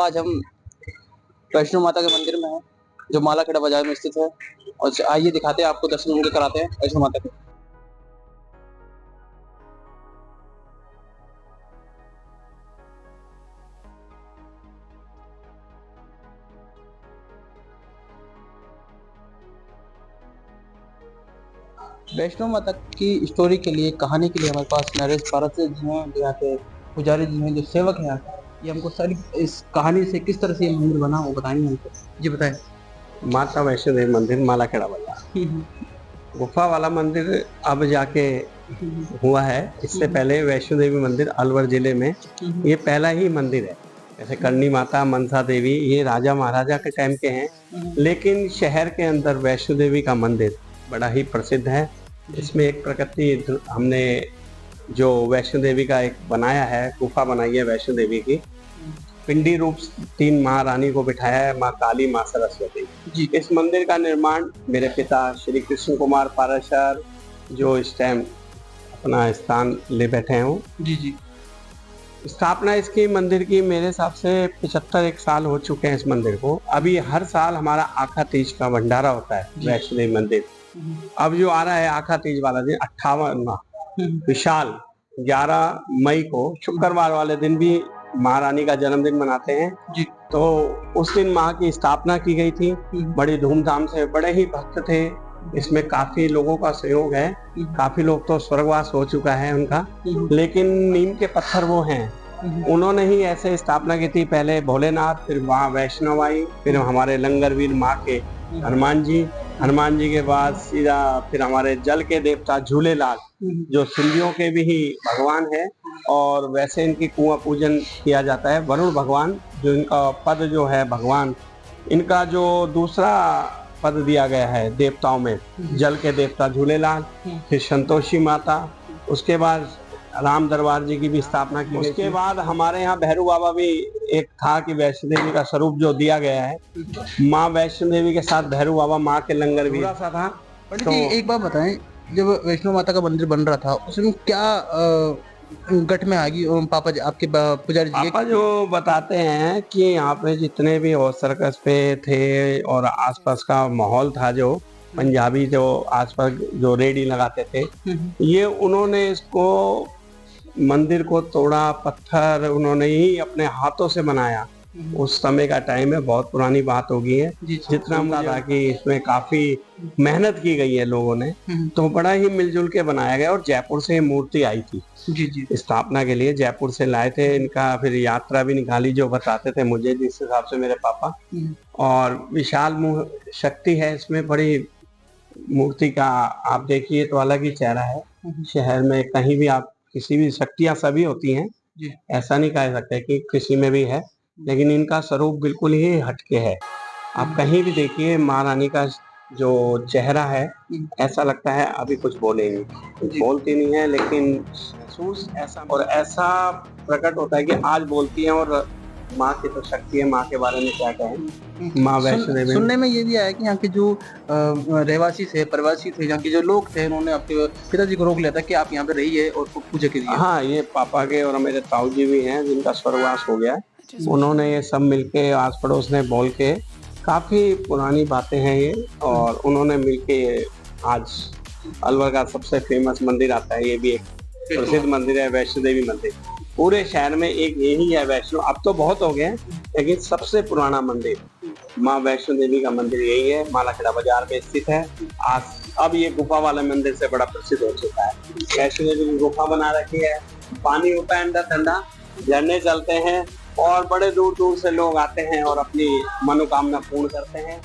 आज हम वैष्णो माता के मंदिर में हैं, जो मालाखेड़ा बाजार में स्थित है। और आइए दिखाते हैं आपको, दर्शन उनके कराते हैं वैष्णो माता के। वैष्णो माता की स्टोरी के लिए, कहानी के लिए हमारे पास नरेश पारस जी हैं, जो यहाँ के पुजारी जी हैं, जो सेवक हैं यहाँ के। ये हमको सारी इस कहानी से, किस तरह से ये मंदिर बना, वो बताएंगे हमको। जी बताएं। माता वैष्णो देवी मंदिर मालाखेड़ा बाजार, गुफा वाला मंदिर अब जाके हुआ है। इससे पहले वैष्णो देवी मंदिर अलवर जिले में ये पहला ही मंदिर है। जैसे करणी माता, मनसा देवी, ये राजा महाराजा के टाइम के हैं, लेकिन शहर के अंदर वैष्णो देवी का मंदिर बड़ा ही प्रसिद्ध है। इसमें एक प्रकृति हमने जो वैष्णो देवी का एक बनाया है, गुफा बनाई है वैष्णो देवी की। पिंडी रूप 3 महारानी को बिठाया है, माँ काली, माँ सरस्वती। इस मंदिर का निर्माण मेरे पिता श्री कृष्ण कुमार पाराशर, जो इस टाइम अपना स्थान ले बैठे हैं, जी। स्थापना इसकी मंदिर की मेरे हिसाब से 75 साल हो चुके हैं इस मंदिर को। अभी हर साल हमारा आखा तीज का भंडारा होता है वैष्णो देवी मंदिर। अब जो आ रहा है आखा तीज वाला दिन 58वां विशाल 11 मई को शुक्रवार वाले दिन भी महारानी का जन्मदिन मनाते हैं जी। तो उस दिन माँ की स्थापना की गई थी बड़ी धूमधाम से। बड़े ही भक्त थे, इसमें काफी लोगों का सहयोग है। काफी लोग तो स्वर्गवास हो चुका है उनका, लेकिन नीम के पत्थर वो हैं। उन्होंने ही ऐसे स्थापना की थी, पहले भोलेनाथ, फिर माँ वैष्णो आई, फिर हमारे लंगरवीर माँ के हनुमान जी के बाद सीधा फिर हमारे जल के देवता झूलेलाल, जो सिंधियों के भी ही भगवान है। और वैसे इनकी कुआं पूजन किया जाता है। वरुण भगवान, जो इनका पद जो है भगवान, इनका जो दूसरा पद दिया गया है देवताओं में, जल के देवता झूलेलाल, फिर संतोषी माता, उसके बाद राम दरबार जी की भी स्थापना की। उसके बाद हमारे यहाँ भैरू बाबा भी एक था कि वैष्णो देवी का स्वरूप जो दिया गया है, माँ वैष्णो देवी के साथ भैरू बाबा, माँ के लंगर भी सा था। तो एक बात बताएं, जब वैष्णो माता का मंदिर बन रहा था, उसमें क्या गट में आएगी पापा जी, आपके पुजारी जी? पापा जो बताते हैं कि यहाँ पे जितने भी और सर्कस पे थे और आसपास का माहौल था, जो पंजाबी जो आसपास जो रेडी लगाते थे, ये उन्होंने इसको मंदिर को तोड़ा, पत्थर उन्होंने ही अपने हाथों से बनाया। उस समय का टाइम है, बहुत पुरानी बात हो गई है। जितना मुझे था कि इसमें काफी मेहनत की गई है लोगों ने, तो बड़ा ही मिलजुल के बनाया गया। और जयपुर से मूर्ति आई थी जी स्थापना के लिए, जयपुर से लाए थे इनका। फिर यात्रा भी निकाली, जो बताते थे मुझे, जिस हिसाब से मेरे पापा। और विशाल शक्ति है इसमें, बड़ी मूर्ति का आप देखिए तो अलग ही चेहरा है। शहर में कहीं भी आप किसी भी शक्तियां सभी होती हैं, ऐसा नहीं कह सकते कि किसी में भी है, लेकिन इनका स्वरूप बिल्कुल ही हटके है। आप कहीं भी देखिए महारानी का जो चेहरा है, ऐसा लगता है अभी कुछ बोलेंगी, कुछ बोलती नहीं है, लेकिन महसूस ऐसा और ऐसा प्रकट होता है कि आज बोलती है। और माँ की तो शक्ति है, माँ के बारे में क्या कहें। माँ वैष्णो देवी, सुनने में ये भी आया कि यहाँ के जो रहवासी थे, प्रवासी थे, यहाँ के जो लोग थे, उन्होंने आपके पिताजी को रोक लिया था कि आप यहाँ पे रहिए और पूजा कीजिए। हाँ, ये पापा के और मेरे ताऊ जी भी हैं जिनका स्वर्गवास हो गया है। उन्होंने ये सब मिलके, आस पड़ोस ने बोल के, काफी पुरानी बातें हैं ये, और उन्होंने मिलके आज अलवर का सबसे फेमस मंदिर आता है। ये भी एक प्रसिद्ध मंदिर है, वैष्णो देवी मंदिर। पूरे शहर में एक यही है वैष्णो, अब तो बहुत हो गए हैं, लेकिन सबसे पुराना मंदिर माँ वैष्णो देवी का मंदिर यही है। मालाखेड़ा बाजार में स्थित है। आज अब ये गुफा वाले मंदिर से बड़ा प्रसिद्ध हो चुका है। वैष्णो देवी की गुफा बना रखी है, पानी होता है अंदर ठंडा, झरने चलते हैं, और बड़े दूर दूर से लोग आते हैं और अपनी मनोकामना पूर्ण करते हैं।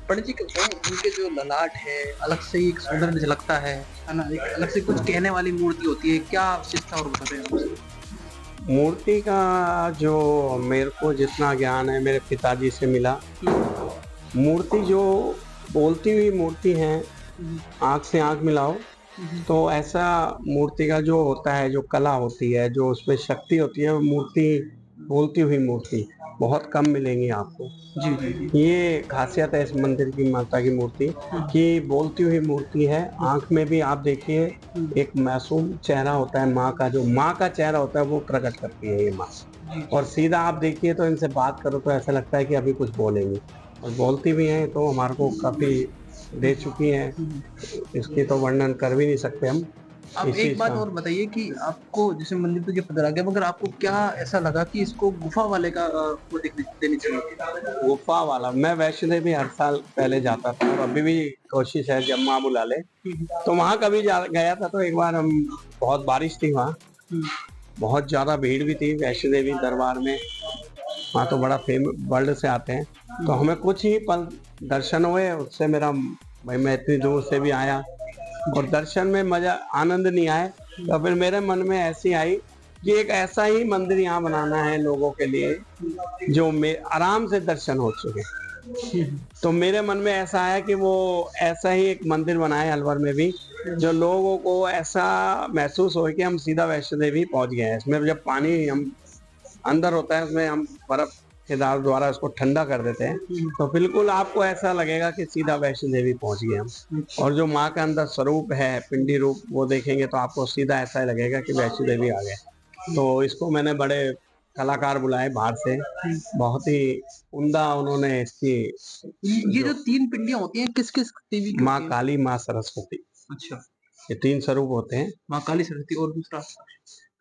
पंडित जी, उनके जो ललाट है, अलग से एक सौंदर्य झलकता है ना, एक अलग से कुछ कहने वाली मूर्ति होती है, क्या विशेषता और बताते हैं? मूर्ति का जो मेरे को जितना ज्ञान है मेरे पिताजी से मिला, मूर्ति जो बोलती हुई मूर्ति है, आंख से आंख मिलाओ तो ऐसा मूर्ति का जो होता है, जो कला होती है, जो उसमें शक्ति होती है, वो मूर्ति बोलती हुई मूर्ति बहुत कम मिलेंगी आपको। जी जी जी। ये खासियत है इस मंदिर की, माता की मूर्ति कि बोलती हुई मूर्ति है। आंख में भी आप देखिए एक मासूम चेहरा होता है माँ का, जो माँ का चेहरा होता है वो प्रकट करती है ये माँ। जी और जी। सीधा आप देखिए तो इनसे बात करो तो ऐसा लगता है कि अभी कुछ बोलेंगी, और बोलती भी हैं तो हमारे को काफी दे चुकी हैं। हम्म। इसकी तो वर्णन कर भी नहीं सकते हम। आप इसी एक बात का और बताइए कि आपको जैसे मंदिर तो ये पता गया, मगर आपको क्या ऐसा लगा कि इसको गुफा वाले का वो देनी चाहिए थी? गुफा वाला, मैं वैष्णो देवी हर साल पहले जाता था और अभी भी कोशिश है जब माँ बुला ले हम्म। तो वहाँ कभी गया था। तो एक बार हम, बहुत बारिश थी वहाँ, हम्म। बहुत ज्यादा भीड़ भी थी वैष्णो देवी दरबार में। वहाँ तो बड़ा फेमस, वर्ल्ड से आते हैं। तो हमें कुछ ही पल दर्शन हुए, उससे मेरा भाई, मैं इतनी दूर से भी आया और दर्शन में मजा आनंद नहीं आए, तो फिर मेरे मन में ऐसी आई कि एक ऐसा ही मंदिर यहाँ बनाना है लोगों के लिए जो में आराम से दर्शन हो चुके। तो मेरे मन में ऐसा आया कि वो ऐसा ही एक मंदिर बनाए अलवर में भी, जो लोगों को ऐसा महसूस हो कि हम सीधा वैष्णो देवी पहुंच गए हैं। इसमें जब पानी हम अंदर होता है उसमें हम बर्फ के दाल द्वारा उसको ठंडा कर देते हैं, तो बिल्कुल आपको ऐसा लगेगा कि सीधा वैष्णो देवी पहुंच गए हम। और जो माँ का अंदर स्वरूप है, पिंडी रूप, वो देखेंगे तो आपको सीधा ऐसा ही लगेगा कि वैष्णो देवी आ गए। तो इसको मैंने बड़े कलाकार बुलाए बाहर से, बहुत ही उम्दा उन्होंने इसकी ये जो जो 3 पिंडियाँ होती हैं किस किस देवी की माँ होती हैं? काली, माँ सरस्वती, अच्छा। ये 3 स्वरूप होते हैं। माँ काली, सरस्वती और दूसरा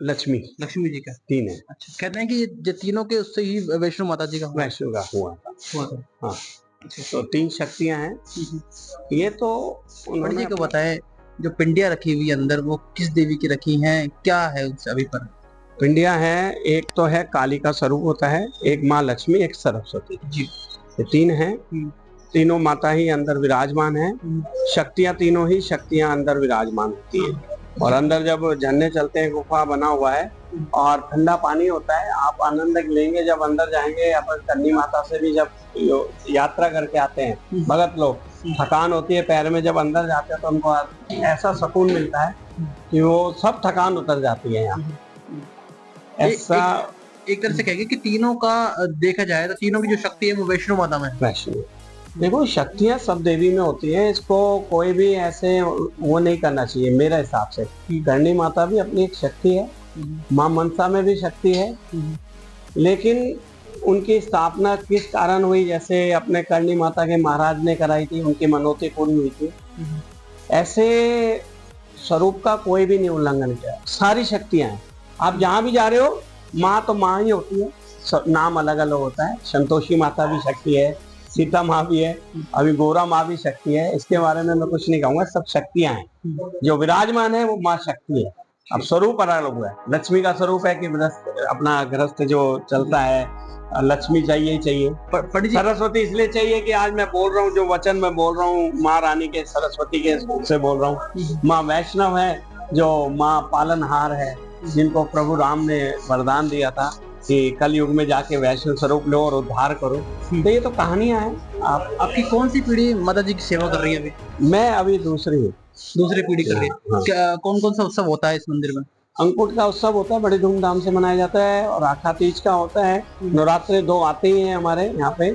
लक्ष्मी, लक्ष्मी जी का। 3 है। अच्छा, कहते हैं कि ये तीनों के उससे ही वैष्णो माता जी का वैष्णो का हुआ था। हुआ था। हाँ, अच्छा। तो 3 शक्तियां हैं। ये तो पंडित उन्होंने जी को अपना, बताएं, जो पिंडियाँ रखी हुई है अंदर वो किस देवी की रखी हैं, क्या है उनसे अभी पर? पिंडियां हैं, एक तो है काली का स्वरूप होता है, एक माँ लक्ष्मी, एक सरस्वती, जी। ये 3 हैं। हम्म। तीनों माता ही अंदर विराजमान है। शक्तियां, तीनों ही शक्तियां अंदर विराजमान होती है। और अंदर जब झरने चलते हैं, गुफा बना हुआ है और ठंडा पानी होता है, आप आनंद लेंगे जब अंदर जाएंगे। अपन करनी माता से भी जब यात्रा करके आते हैं भगत लोग, थकान होती है पैर में, जब अंदर जाते हैं तो उनको ऐसा सुकून मिलता है कि वो सब थकान उतर जाती है यहाँ। ऐसा एक तरह से कहेंगे कि तीनों का देखा जाए तो तीनों की जो शक्ति है वो वैष्णो माता में है। वैष्णो, देखो शक्तियां सब देवी में होती है, इसको कोई भी ऐसे वो नहीं करना चाहिए मेरे हिसाब से। करणी माता भी अपनी एक शक्ति है, माँ मनसा में भी शक्ति है, लेकिन उनकी स्थापना किस कारण हुई, जैसे अपने करणी माता के महाराज ने कराई थी, उनकी मनोती पूरी हुई थी। ऐसे स्वरूप का कोई भी नहीं उल्लंघन किया, सारी शक्तियां हैं। आप जहां भी जा रहे हो, माँ तो माँ ही होती है, नाम अलग अलग होता है। संतोषी माता भी शक्ति है, सीता माँ भी है, अभी गौरा माँ भी शक्ति है। इसके बारे में मैं कुछ नहीं कहूंगा, सब शक्तियां हैं। जो विराजमान है वो माँ शक्ति है। अब स्वरूप अलग हुआ है। लक्ष्मी का स्वरूप है कि अपना गृहस्थ जो चलता है, लक्ष्मी चाहिए ही चाहिए। सरस्वती इसलिए चाहिए कि आज मैं बोल रहा हूँ, जो वचन मैं बोल रहा हूँ माँ रानी के, सरस्वती के से बोल रहा हूँ। माँ वैष्णव है, जो माँ पालनहार है, जिनको प्रभु राम ने वरदान दिया था कि कल युग में जाके वैष्णव स्वरूप लो और उद्धार करो। तो ये तो कहानियां हैं। आपकी कौन सी पीढ़ी माता जी की सेवा कर रही है अभी? मैं अभी दूसरी हूँ। दूसरी पीढ़ी कर रही है। हाँ। क्या कौन कौन सा उत्सव होता है इस मंदिर में? अंकुट का उत्सव होता है, बड़े धूमधाम से मनाया जाता है। और आखा तीज का होता है। नवरात्रे 2 आते ही हैं हमारे यहाँ पे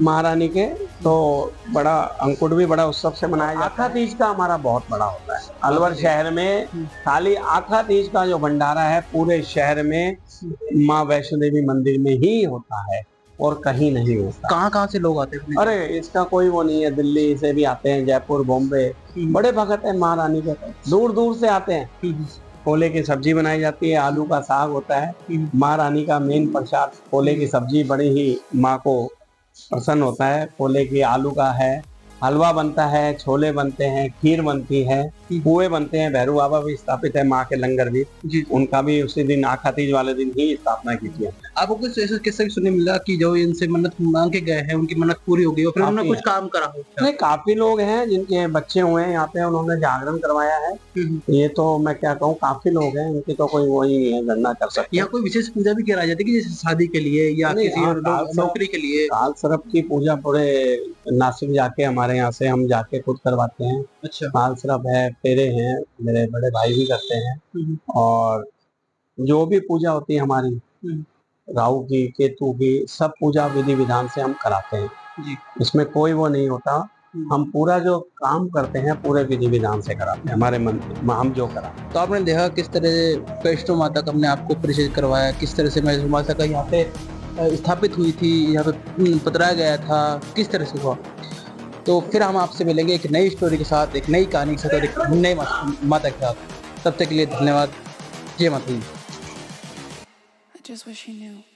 महारानी के, तो बड़ा अंकुट भी बड़ा उत्सव से मनाया जाता है। आखा तीज का हमारा बहुत बड़ा होता है अलवर शहर में। खाली आखा तीज का जो भंडारा है पूरे शहर में माँ वैष्णो देवी मंदिर में ही होता है और कहीं नहीं होता। कहाँ से लोग आते हैं? अरे इसका कोई वो नहीं है, दिल्ली से भी आते हैं, जयपुर, बॉम्बे, बड़े भगत है महारानी के, दूर दूर से आते हैं। छोले की सब्जी बनाई जाती है, आलू का साग होता है। महारानी का मेन प्रसाद छोले की सब्जी, बड़ी ही माँ को पसंद होता है। छोले की, आलू का है, हलवा बनता है, छोले बनते हैं, खीर बनती है, पुए बनते हैं। भैरू बाबा भी स्थापित है, माँ के लंगर भी, उनका भी उसी दिन आखा तीज वाले दिन ही स्थापना की थी। आपको कुछ ऐसा किस्सा भी सुनने मिला कि जो इनसे मन्नत मांग के गए हैं, उनकी मन्नत पूरी हो गई और फिर उन्होंने कुछ काम करा हो? नहीं, काफी लोग हैं जिनके बच्चे हुए हैं यहाँ पे, उन्होंने जागरण करवाया है। ये तो मैं क्या कहूँ, काफी लोग हैं, उनकी तो कोई वो ही नहीं है, गणना कर सकते। यहाँ कोई विशेष पूजा भी कराई जाती है कि जैसे शादी के लिए या किसी और नौकरी के लिए? काल सर्प की पूजा पूरे नासिक जाके, हमारे यहाँ से हम जाके खुद करवाते हैं। अच्छा। काल सर्प है, फेरे हैं, मेरे बड़े भाई भी करते हैं। और जो भी पूजा होती है हमारी, राहु की, केतु की, सब पूजा विधि विधान से हम कराते हैं। जी। इसमें कोई वो नहीं होता। हम पूरा जो काम करते हैं पूरे विधि विधान से कराते हैं हमारे मंदिर में, हम जो कराते तो आपने देखा किस तरह वैष्णो माता का हमने आपको परिचय करवाया, किस तरह से वैष्णो माता का यहाँ पे स्थापित हुई थी, यहाँ पे पतराया गया था, किस तरह से हुआ। तो फिर हम आपसे मिलेंगे एक नई स्टोरी के साथ, एक नई कहानी के साथ और एक नई माता के साथ। तब तक के लिए धन्यवाद। जय माता दी। I just wish he knew.